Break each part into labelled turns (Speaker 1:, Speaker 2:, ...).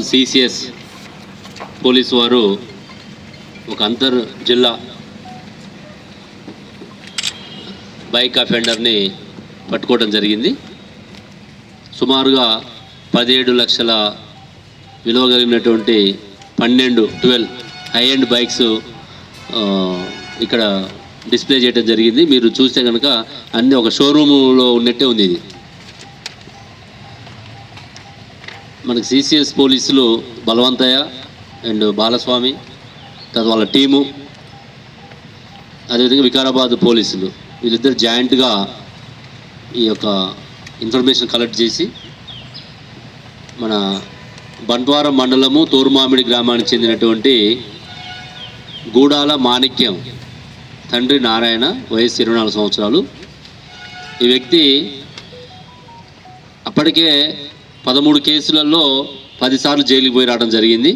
Speaker 1: CCS police వారు ఒక అంతర్ జిల్లా బైక్ అఫెండర్ని పట్టుకోవడం జరిగింది. సుమారుగా 17 లక్షల విలువ కలిగినటువంటి 12 హై ఎండ్ బైక్స్ ఇక్కడ డిస్ప్లే చేయడం జరిగింది. మీరు చూస్తే కనుక అన్నీ ఒక షోరూములో ఉన్నట్టే ఉంది. ఇది మనకి సిసిఎస్ పోలీసులు బలవంతయ్య అండ్ బాలస్వామి, తర్వాత వాళ్ళ టీము, అదేవిధంగా వికారాబాద్ పోలీసులు వీళ్ళిద్దరు జాయింట్గా ఈ యొక్క ఇన్ఫర్మేషన్ కలెక్ట్ చేసి మన బంట్వారం మండలము తూర్మామిడి గ్రామానికి చెందినటువంటి గూడాల మాణిక్యం తండ్రి నారాయణ, వయసు 24 సంవత్సరాలు. ఈ వ్యక్తి అప్పటికే 13 కేసులలో 10 సార్లు జైలుకి పోయి రావడం జరిగింది.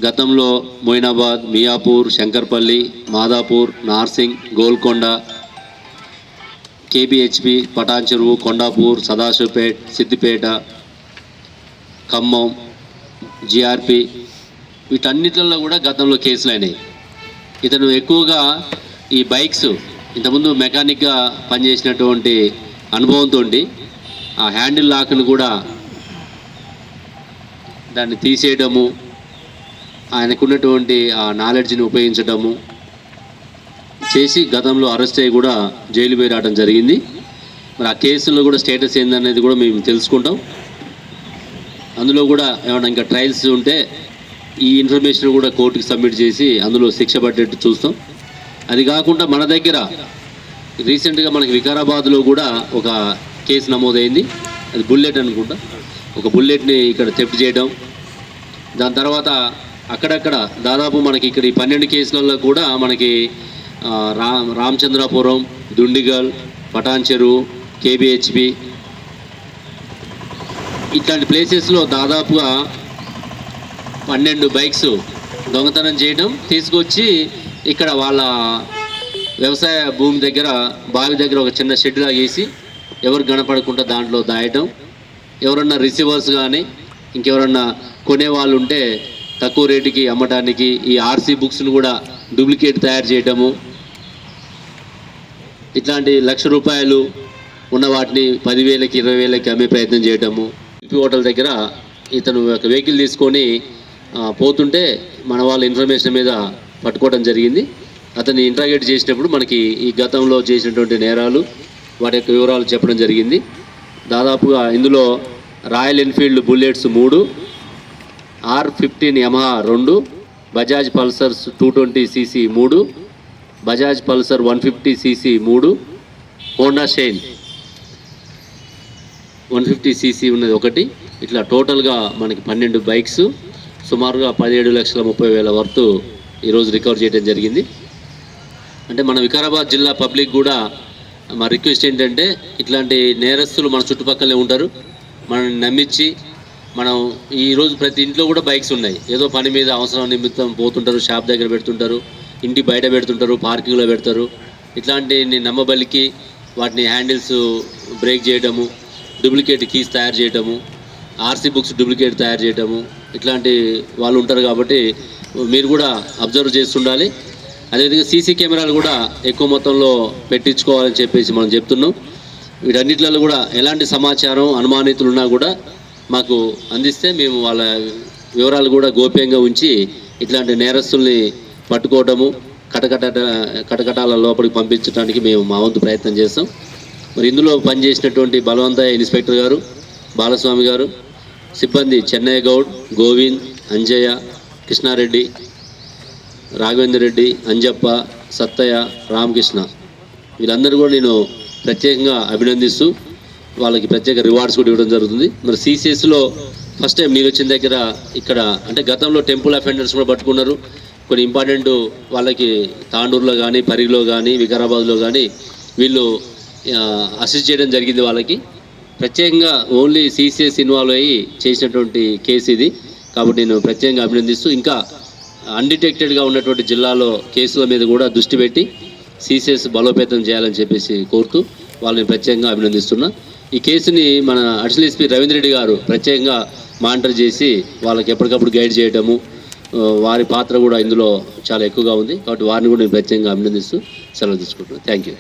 Speaker 1: గతంలో మొయినాబాద్, మియాపూర్, శంకర్పల్లి, మాదాపూర్, నార్సింగ్, గోల్కొండ, కేబిహెచ్పి, పటాన్చెరువు, కొండాపూర్, సదాశివపేట్, సిద్దిపేట, ఖమ్మం, జిఆర్పి వీటన్నిటిలో కూడా గతంలో కేసులు అయినాయి. ఇతను ఎక్కువగా ఈ బైక్స్ ఇంతకుముందు మెకానిక్గా పనిచేసినటువంటి అనుభవంతో ఆ హ్యాండిల్ లాక్ను కూడా దాన్ని తీసేయడము, ఆయనకున్నటువంటి ఆ నాలెడ్జ్ని ఉపయోగించడము చేసి గతంలో అరెస్ట్ అయ్యి కూడా జైలు పోయి రావడం జరిగింది. మరి ఆ కేసులో కూడా స్టేటస్ ఏందనేది కూడా మేము తెలుసుకుంటాం. అందులో కూడా ఏమైనా ఇంకా ట్రయల్స్ ఉంటే ఈ ఇన్ఫర్మేషన్ కూడా కోర్టుకి సబ్మిట్ చేసి అందులో శిక్ష పడ్డట్టు చూస్తాం. అది కాకుండా మన దగ్గర రీసెంట్గా మనకి వికారాబాద్లో కూడా ఒక కేసు నమోదైంది. అది బుల్లెట్ అనుకుంటా. ఒక బుల్లెట్ని ఇక్కడ థెఫ్ట్ చేయడం, దాని తర్వాత అక్కడక్కడ దాదాపు మనకి ఇక్కడ ఈ 12 కేసులలో కూడా మనకి రామచంద్రాపురం, దుండిగల్, పటాన్చెరువు, కేబిహెచ్పి ఇట్లాంటి ప్లేసెస్లో దాదాపుగా 12 బైక్స్ దొంగతనం చేయడం, తీసుకొచ్చి ఇక్కడ వాళ్ళ వ్యవసాయ భూమి దగ్గర బావి దగ్గర ఒక చిన్న షెడ్ లాగా వేసి ఎవరు కనపడకుండా దాంట్లో దాయటం, ఎవరన్నా రిసీవర్స్ కానీ ఇంకెవరన్నా కొనేవాళ్ళు ఉంటే తక్కువ రేటుకి అమ్మటానికి ఈ ఆర్సీ బుక్స్ను కూడా డూప్లికేట్ తయారు చేయటము, ఇట్లాంటి ₹1,00,000 ఉన్న వాటిని 10,000కి 20,000కి అమ్మే ప్రయత్నం చేయటము. హోటల్ దగ్గర ఇతను ఒక వెహికల్ తీసుకొని పోతుంటే మన వాళ్ళ ఇన్ఫర్మేషన్ మీద పట్టుకోవడం జరిగింది. అతన్ని ఇంట్రాగేట్ చేసినప్పుడు మనకి ఈ గతంలో చేసినటువంటి నేరాలు వాటి యొక్క వివరాలు చెప్పడం జరిగింది. దాదాపుగా ఇందులో royal Enfield bullets 3, R15 Yamaha 2, Bajaj Pulsar 220cc 3, Bajaj Pulsar 150cc 3, Honda shine 150cc ఉన్నది 1. ఇట్లా టోటల్గా మనకి 12 బైక్స్ సుమారుగా 17,30,000 వర్త్ ఈరోజు రికవర్ చేయడం జరిగింది. అంటే మన వికారాబాద్ జిల్లా పబ్లిక్ కూడా మా రిక్వెస్ట్ ఏంటంటే ఇట్లాంటి నేరస్తులు మన చుట్టుపక్కలే ఉంటారు. మనల్ని నమ్మించి మనం ఈరోజు ప్రతి ఇంట్లో కూడా బైక్స్ ఉన్నాయి. ఏదో పని మీద అవసరం నిమిత్తం పోతుంటారు, షాప్ దగ్గర పెడుతుంటారు, ఇంటి బయట పెడుతుంటారు, పార్కింగ్లో పెడతారు. ఇట్లాంటి నమ్మబలికి వాటిని హ్యాండిల్స్ బ్రేక్ చేయడము, డూప్లికేట్ కీస్ తయారు చేయడము, ఆర్సీ బుక్స్ డూప్లికేట్ తయారు చేయడము, ఇట్లాంటి వాళ్ళు ఉంటారు. కాబట్టి మీరు కూడా అబ్జర్వ్ చేస్తుండాలి. అదేవిధంగా సీసీ కెమెరాలు కూడా ఎక్కువ మొత్తంలో పెట్టించుకోవాలని చెప్పేసి మనం చెప్తున్నాం. వీటన్నిటిలో కూడా ఎలాంటి సమాచారం అనుమానితులు ఉన్నా కూడా మాకు అందిస్తే మేము వాళ్ళ వివరాలు కూడా గోప్యంగా ఉంచి ఇట్లాంటి నేరస్తుల్ని పట్టుకోవడము, కటకటాల లోపలికి పంపించడానికి మేము మా వంతు ప్రయత్నం చేస్తాం. మరి ఇందులో పనిచేసినటువంటి బలవంతయ్య ఇన్స్పెక్టర్ గారు, బాలస్వామి గారు, సిబ్బంది చెన్నయ్య గౌడ్, గోవింద్, అంజయ్య, కృష్ణారెడ్డి, రాఘవేంద్ర రెడ్డి, అంజప్ప, సత్తయ్య, రామకృష్ణ వీళ్ళందరూ కూడా నేను ప్రత్యేకంగా అభినందిస్తూ వాళ్ళకి ప్రత్యేక రివార్డ్స్ కూడా ఇవ్వడం జరుగుతుంది. మరి సిసిఎస్లో ఫస్ట్ టైం నేను వచ్చిన దగ్గర ఇక్కడ అంటే గతంలో టెంపుల్ అఫెండర్స్ కూడా పట్టుకున్నారు. కొన్ని ఇంపార్టెంట్ వాళ్ళకి తాండూరులో కానీ, పరిగిలో కానీ, వికారాబాద్లో కానీ వీళ్ళు అసిస్ట్ చేయడం జరిగింది. వాళ్ళకి ప్రత్యేకంగా ఓన్లీ సిసిఎస్ ఇన్వాల్వ్ అయ్యి చేసినటువంటి కేసు ఇది. కాబట్టి నేను ప్రత్యేకంగా అభినందిస్తూ ఇంకా అన్డిటెక్టెడ్గా ఉన్నటువంటి జిల్లాలో కేసుల మీద కూడా దృష్టి పెట్టి సీసీఎస్ బలోపేతం చేయాలని చెప్పేసి కోరుతూ వాళ్ళని ప్రత్యేకంగా అభినందిస్తున్నా. ఈ కేసుని మన అడిషనల్ ఎస్పీ రవీంద్ర రెడ్డి గారు ప్రత్యేకంగా మానిటర్ చేసి వాళ్ళకి ఎప్పటికప్పుడు గైడ్ చేయడము, వారి పాత్ర కూడా ఇందులో చాలా ఎక్కువగా ఉంది. కాబట్టి వారిని కూడా నేను ప్రత్యేకంగా అభినందిస్తూ సెలవు తీసుకుంటున్నాను. Thank you.